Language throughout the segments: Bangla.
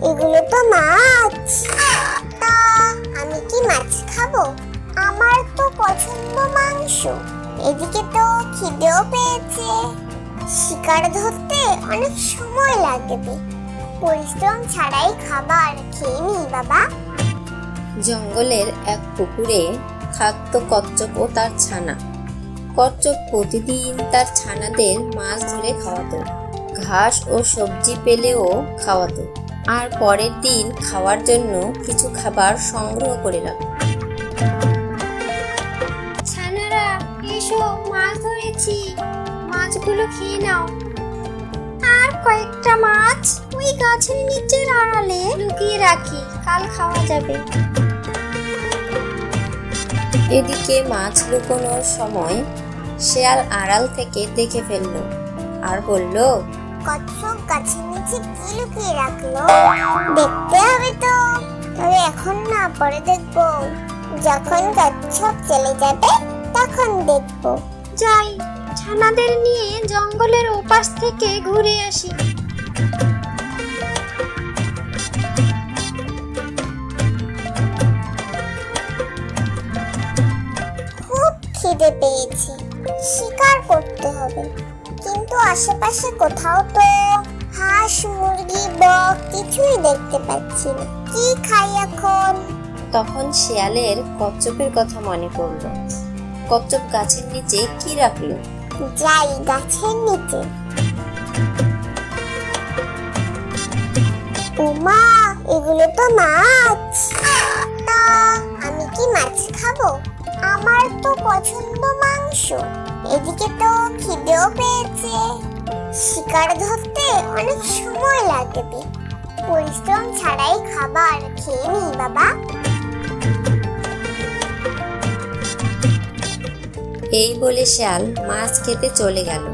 এগুলো তো মাছ। তা আমি কি মাছ খাবো? আমার তো পছন্দ মাংস। এদিকে তো খিদেও পেয়েছে। শিকার ধরতে অনেক সময় লাগবে। পরিশ্রম ছাড়াই খাবার খেয়ে নি বাবা। জঙ্গলের এক পুকুরে থাকতো কচ্ছপ ও তার ছানা। কচ্ছপ প্রতিদিন তার ছানাদের মাছ ধরে খাওয়াতো, ঘাস ও সবজি পেলেও খাওয়াতো, আর পরের দিন খাওয়ার জন্য কিছু খাবার সংগ্রহ করে রাখতো। ছানারা এসো, মাছ ধরেছি, মাছগুলো খেয়ে নাও। আর কয়েকটা মাছ ওই গাছের নিচের আড়ালে লুকিয়ে রাখি, কাল খাওয়া যাবে। এদিকে মাছ লুকোনোর সময় শেয়াল আড়াল থেকে দেখে ফেললো আর বলল, কচ্ছপ গাছের নিচে কি লুকিয়ে রাখলো? দেখতে হবে তো। তবে এখন না, পরে দেখবো। যখন কচ্ছপ চলে যাবে তখন দেখবো। যাই, ছানাদের নিয়ে জঙ্গলের ওপাশ থেকে ঘুরে আসি। খুব খিদে পেয়েছে, শিকার করতে হবে। কিন্তু আশেপাশে কোথাও তো হাঁস, মুরগি, বক কিছুই দেখতে পাচ্ছি না। কি খাই এখন? তখন শেয়ালের কচ্ছপের কথা মনে পড়লো। কচ্ছপ গাছের নিচে কি রাখলো? যাই গাছের নিচে। ওমা, এগুলো তো মাছ। তা আমি কি মাছ খাবো? আমার তো পছন্দ মাংস। এদিকে তো খিদেও পেয়েছে। শিকার ধরতে অনেক সময় লাগবে। পরিশ্রম ছাড়াই খাবার খেয়ে নি বাবা। এই বলে শেয়াল মাছ খেতে চলে গেল।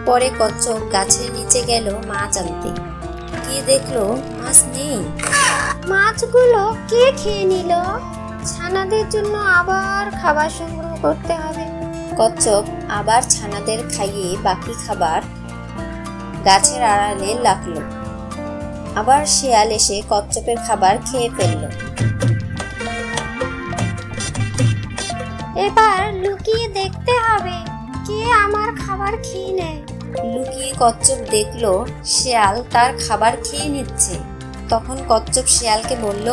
পরে কচ্ছপ গাছের নিচে গেল মাছ আনতে। গিয়ে দেখলো মাছ নেই। মাছগুলো কে খেয়ে নিল? ছানাদের জন্য আবার খাবার সংগ্রহ করতে হবে। কচ্ছপ আবার ছানাদের খাইয়ে বাকি খাবার গাছের আড়ালে রাখলো। আবার শেয়াল এসে কচ্ছপের খাবার খেয়ে ফেললো। এবার লুকিয়ে দেখতে হবে কে আমার খাবার খেয়ে নেয়। লুকিয়ে কচ্ছপ দেখলো শেয়াল তার খাবার খেয়ে নিচ্ছে। তখন কচ্ছপ শেয়ালকে বলল,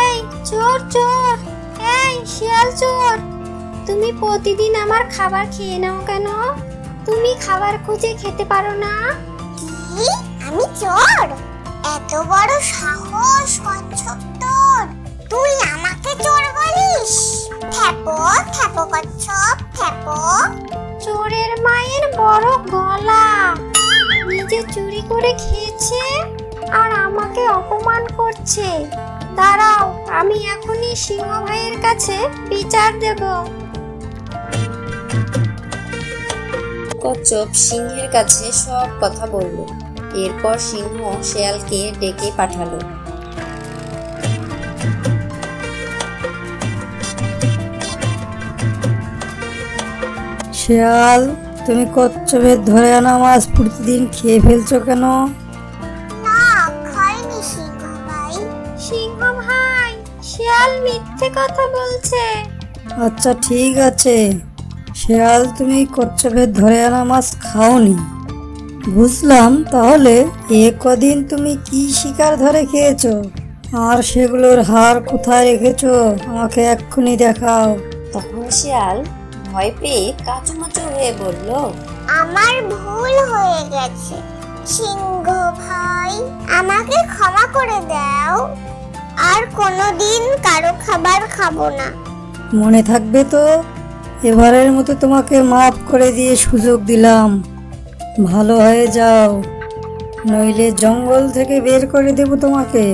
এই চোর চোর, এই শিয়াল চোর, তুমি প্রতিদিন আমার খাবার খেয়ে নাও কেন? তুমি খাবার খুঁজে খেতে পারো না? কি? আমি চোর? এত বড় সাহস কচ্ছপ তোর! তুই আমাকে চোর বলিস? খ্যাপো খ্যাপো কচ্ছপ, খ্যাপো। চোরের মায়ের বড় গলা, নিজে চুরি করে খেয়েছে আর আমাকে অপমান করছে। দাঁড়াও, আমি এখনই সিংহ ভাইয়ের কাছে বিচার দেব। কচ্ছপ সিংহের কাছে সব কথা বলল। এরপর সিংহ শেয়ালকে ডেকে পাঠালো। শিয়াল, তুমি কচ্ছপের ধরে আনা মাছ প্রতিদিন খেয়ে ফেলছো কেন? না, খাইনি সিংহ ভাই। সিংহ ভাই, শিয়াল মিথ্যে কথা বলছে। আচ্ছা ঠিক আছে শিয়াল, তুমি কচ্ছপের ধরে আনা মাছ খাওনি, বুঝলাম। তাহলে কদিন তুমি কি শিকার ধরে খেয়েছো আর সেগুলোর হাড় কোথায় রেখেছো? আমাকে এক্ষুনি দেখাও। তখন শিয়াল ভয় পেয়ে কাচুমাচু হয়ে বলল, আমার ভুল হয়ে গেছে সিংহ ভাই, আমাকে ক্ষমা করে দাও। আর কোনোদিন কারো খাবার খাবো না। মনে থাকবে তো? এবারের মতো তোমাকে মাফ করে দিয়ে সুযোগ দিলাম। ভালো হয়ে যাও, নইলে জঙ্গল থেকে বের করে দেব তোমাকে।